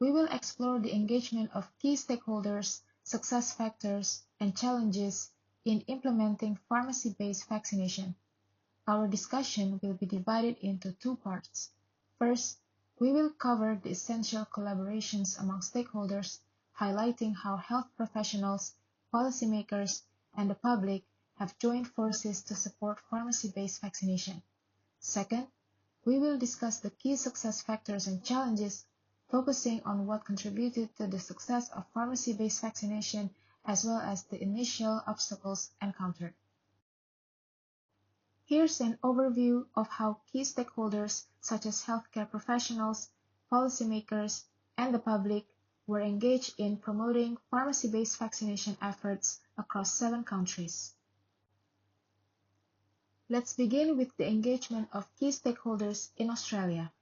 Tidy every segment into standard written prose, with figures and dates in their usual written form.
we will explore the engagement of key stakeholders, success factors, and challenges in implementing pharmacy-based vaccination. Our discussion will be divided into two parts. First, we will cover the essential collaborations among stakeholders, highlighting how health professionals, policymakers, and the public have joined forces to support pharmacy-based vaccination. Second, we will discuss the key success factors and challenges, focusing on what contributed to the success of pharmacy-based vaccination as well as the initial obstacles encountered. Here's an overview of how key stakeholders such as healthcare professionals, policymakers, and the public were engaged in promoting pharmacy-based vaccination efforts across 7 countries. Let's begin with the engagement of key stakeholders in Australia.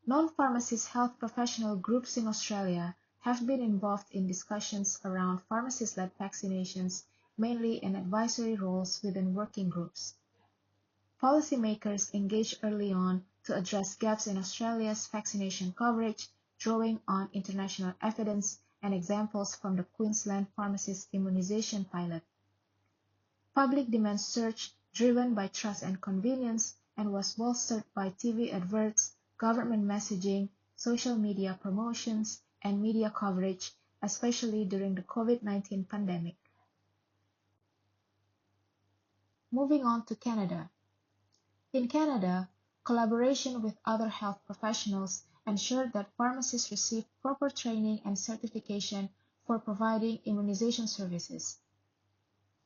Non-pharmacist health professional groups in Australia have been involved in discussions around pharmacist-led vaccinations, mainly in advisory roles within working groups. Policymakers engaged early on to address gaps in Australia's vaccination coverage, drawing on international evidence and examples from the Queensland pharmacist immunization pilot. Public demand surged, driven by trust and convenience, and was bolstered by TV adverts, government messaging, social media promotions, and media coverage, especially during the COVID-19 pandemic. Moving on to Canada. In Canada, collaboration with other health professionals ensured that pharmacists received proper training and certification for providing immunization services.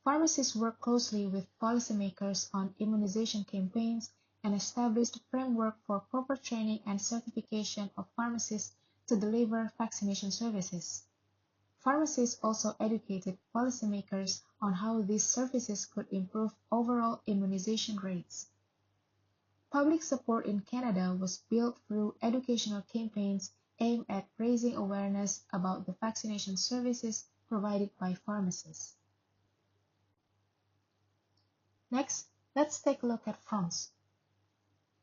Pharmacists worked closely with policymakers on immunization campaigns and established a framework for proper training and certification of pharmacists to deliver vaccination services. Pharmacists also educated policymakers on how these services could improve overall immunization rates. Public support in Canada was built through educational campaigns aimed at raising awareness about the vaccination services provided by pharmacists. Next, let's take a look at France.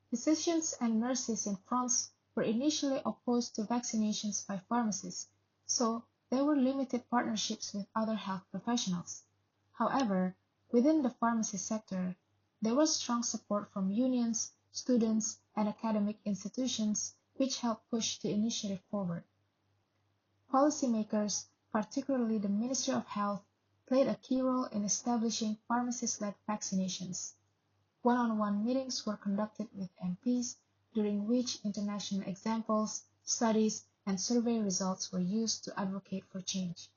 Physicians and nurses in France were initially opposed to vaccinations by pharmacists, so there were limited partnerships with other health professionals. However, within the pharmacy sector, there was strong support from unions, students, and academic institutions, which helped push the initiative forward. Policymakers, particularly the Ministry of Health, played a key role in establishing pharmacist-led vaccinations. One-on-one meetings were conducted with MPs, during which international examples, studies, and survey results were used to advocate for change.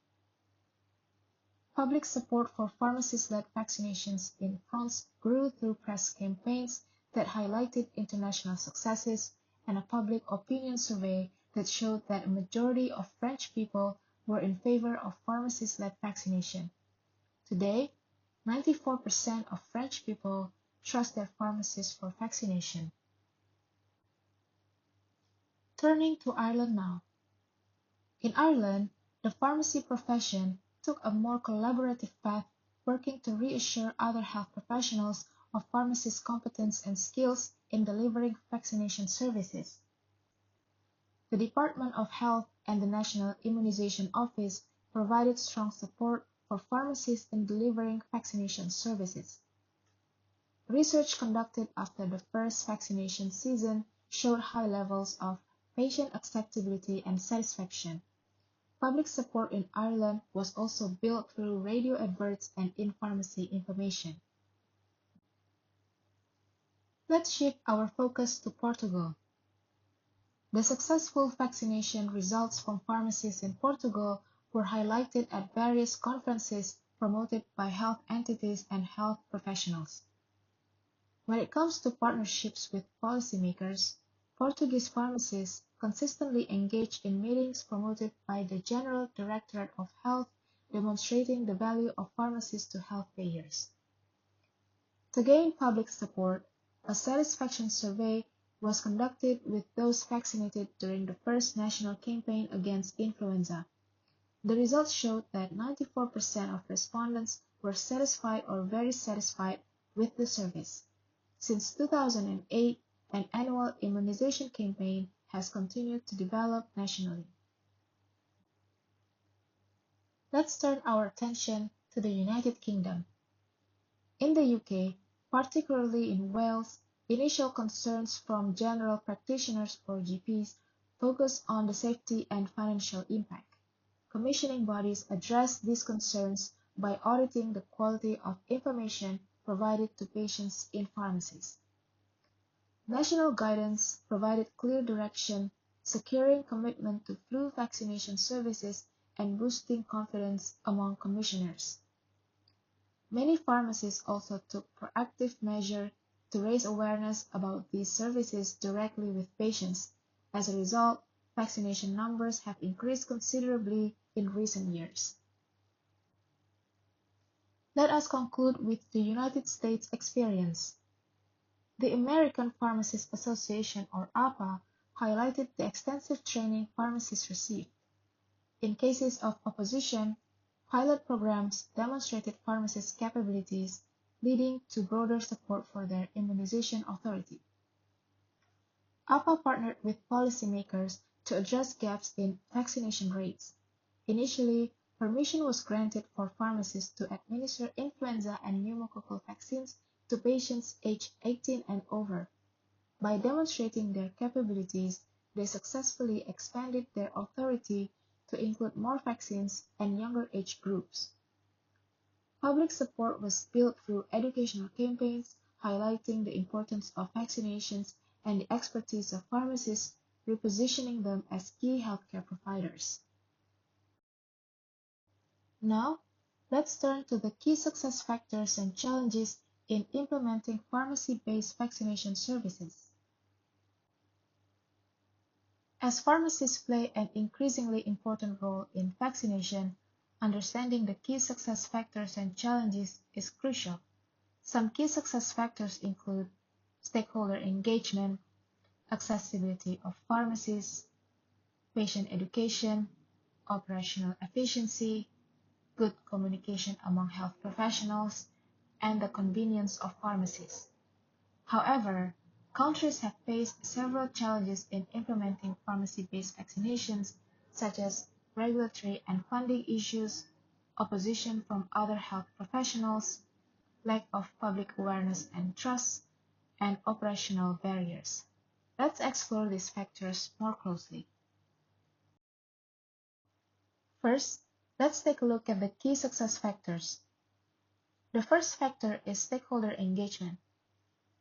Public support for pharmacist-led vaccinations in France grew through press campaigns that highlighted international successes and a public opinion survey that showed that a majority of French people were in favor of pharmacist-led vaccination. Today, 94% of French people trust their pharmacists for vaccination. Turning to Ireland now. In Ireland, the pharmacy profession took a more collaborative path, working to reassure other health professionals of pharmacists' competence and skills in delivering vaccination services. The Department of Health and the National Immunization Office provided strong support for pharmacists in delivering vaccination services. Research conducted after the first vaccination season showed high levels of patient acceptability and satisfaction. Public support in Ireland was also built through radio adverts and in-pharmacy information. Let's shift our focus to Portugal. The successful vaccination results from pharmacists in Portugal were highlighted at various conferences promoted by health entities and health professionals. When it comes to partnerships with policymakers, Portuguese pharmacists consistently engaged in meetings promoted by the General Directorate of Health, demonstrating the value of pharmacists to health payers. To gain public support, a satisfaction survey was conducted with those vaccinated during the first national campaign against influenza. The results showed that 94% of respondents were satisfied or very satisfied with the service. Since 2008, an annual immunization campaign has continued to develop nationally. Let's turn our attention to the United Kingdom. In the UK, particularly in Wales, initial concerns from general practitioners or GPs focus on the safety and financial impact. Commissioning bodies address these concerns by auditing the quality of information provided to patients in pharmacies. National guidance provided clear direction, securing commitment to flu vaccination services and boosting confidence among commissioners. Many pharmacies also took proactive measures to raise awareness about these services directly with patients. As a result, vaccination numbers have increased considerably in recent years. Let us conclude with the United States experience. The American Pharmacists Association, or APA, highlighted the extensive training pharmacists received. In cases of opposition, pilot programs demonstrated pharmacists' capabilities, leading to broader support for their immunization authority. APA partnered with policymakers to address gaps in vaccination rates. Initially, permission was granted for pharmacists to administer influenza and pneumococcal vaccines to patients aged 18 and over. By demonstrating their capabilities, they successfully expanded their authority to include more vaccines and younger age groups. Public support was built through educational campaigns highlighting the importance of vaccinations and the expertise of pharmacists, repositioning them as key healthcare providers. Now, let's turn to the key success factors and challenges in implementing pharmacy-based vaccination services. As pharmacists play an increasingly important role in vaccination, understanding the key success factors and challenges is crucial. Some key success factors include stakeholder engagement, accessibility of pharmacies, patient education, operational efficiency, good communication among health professionals, and the convenience of pharmacies. However, countries have faced several challenges in implementing pharmacy-based vaccinations, such as regulatory and funding issues, opposition from other health professionals, lack of public awareness and trust, and operational barriers. Let's explore these factors more closely. First, let's take a look at the key success factors. The first factor is stakeholder engagement.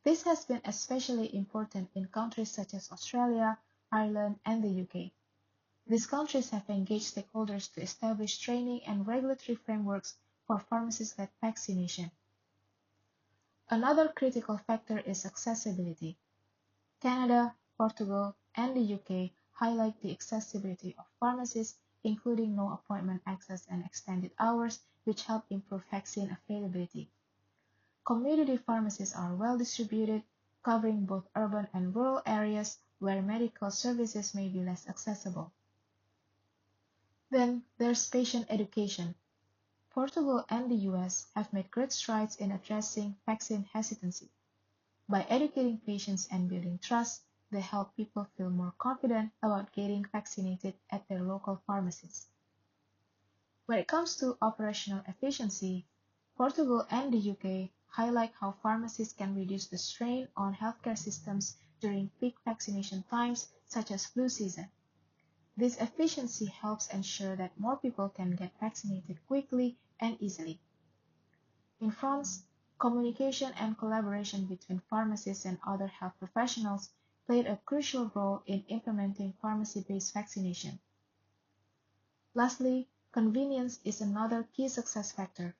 This has been especially important in countries such as Australia, Ireland, and the UK. These countries have engaged stakeholders to establish training and regulatory frameworks for pharmacist-led vaccination. Another critical factor is accessibility. Canada, Portugal, and the UK highlight the accessibility of pharmacies, including no appointment access and extended hours, which help improve vaccine availability. Community pharmacies are well distributed, covering both urban and rural areas where medical services may be less accessible. Then there's patient education. Portugal and the US have made great strides in addressing vaccine hesitancy. By educating patients and building trust, they help people feel more confident about getting vaccinated at their local pharmacies. When it comes to operational efficiency, Portugal and the UK highlight how pharmacies can reduce the strain on healthcare systems during peak vaccination times, such as flu season. This efficiency helps ensure that more people can get vaccinated quickly and easily. In France, communication and collaboration between pharmacists and other health professionals played a crucial role in implementing pharmacy-based vaccination. Lastly, convenience is another key success factor.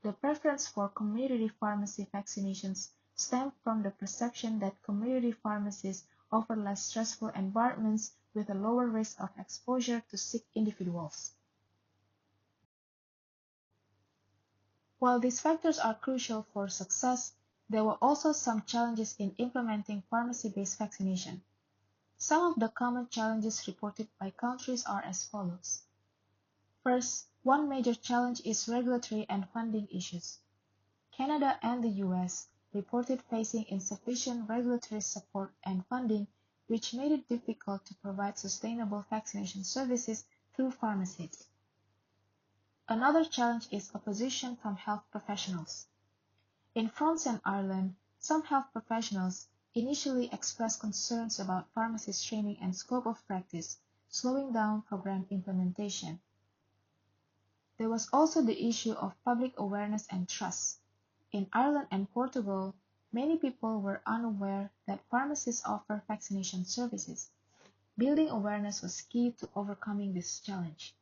The preference for community pharmacy vaccinations stems from the perception that community pharmacies offer less stressful environments with a lower risk of exposure to sick individuals. While these factors are crucial for success, there were also some challenges in implementing pharmacy-based vaccination. Some of the common challenges reported by countries are as follows. First, one major challenge is regulatory and funding issues. Canada and the US reported facing insufficient regulatory support and funding which made it difficult to provide sustainable vaccination services through pharmacies. Another challenge is opposition from health professionals. In France and Ireland, some health professionals initially expressed concerns about pharmacists' training and scope of practice, slowing down program implementation. There was also the issue of public awareness and trust. In Ireland and Portugal, many people were unaware that pharmacists offer vaccination services. Building awareness was key to overcoming this challenge.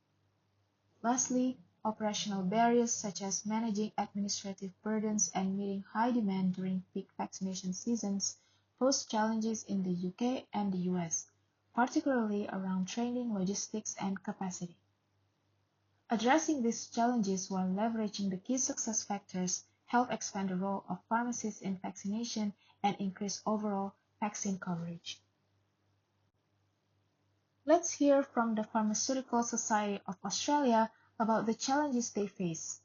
Lastly, operational barriers such as managing administrative burdens and meeting high demand during peak vaccination seasons pose challenges in the UK and the US, particularly around training, logistics, and capacity. Addressing these challenges while leveraging the key success factors help expand the role of pharmacists in vaccination and increase overall vaccine coverage. Let's hear from the Pharmaceutical Society of Australia about the challenges they face.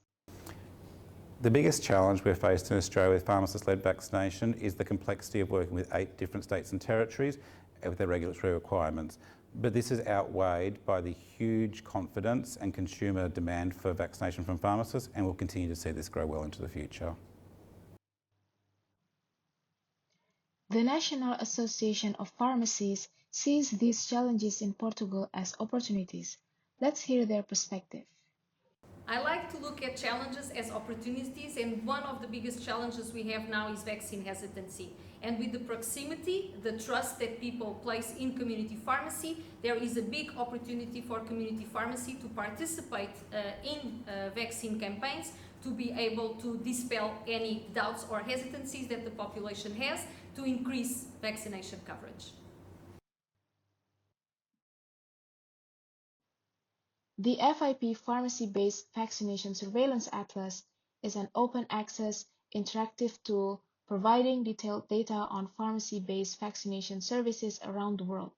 The biggest challenge we're faced in Australia with pharmacist-led vaccination is the complexity of working with 8 different states and territories with their regulatory requirements. But this is outweighed by the huge confidence and consumer demand for vaccination from pharmacists, and we'll continue to see this grow well into the future. The National Association of Pharmacies sees these challenges in Portugal as opportunities. Let's hear their perspective. I like to look at challenges as opportunities, and one of the biggest challenges we have now is vaccine hesitancy. And with the proximity, the trust that people place in community pharmacy, there is a big opportunity for community pharmacy to participate in vaccine campaigns, to be able to dispel any doubts or hesitancies that the population has to increase vaccination coverage. The FIP Pharmacy-Based Vaccination Surveillance Atlas is an open-access, interactive tool providing detailed data on pharmacy-based vaccination services around the world.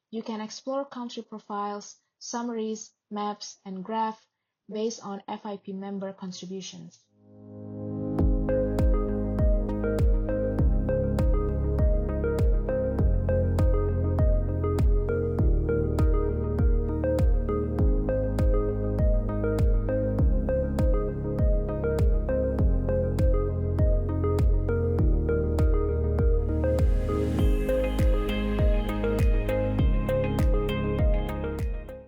You can explore country profiles, summaries, maps, and graphs based on FIP member contributions.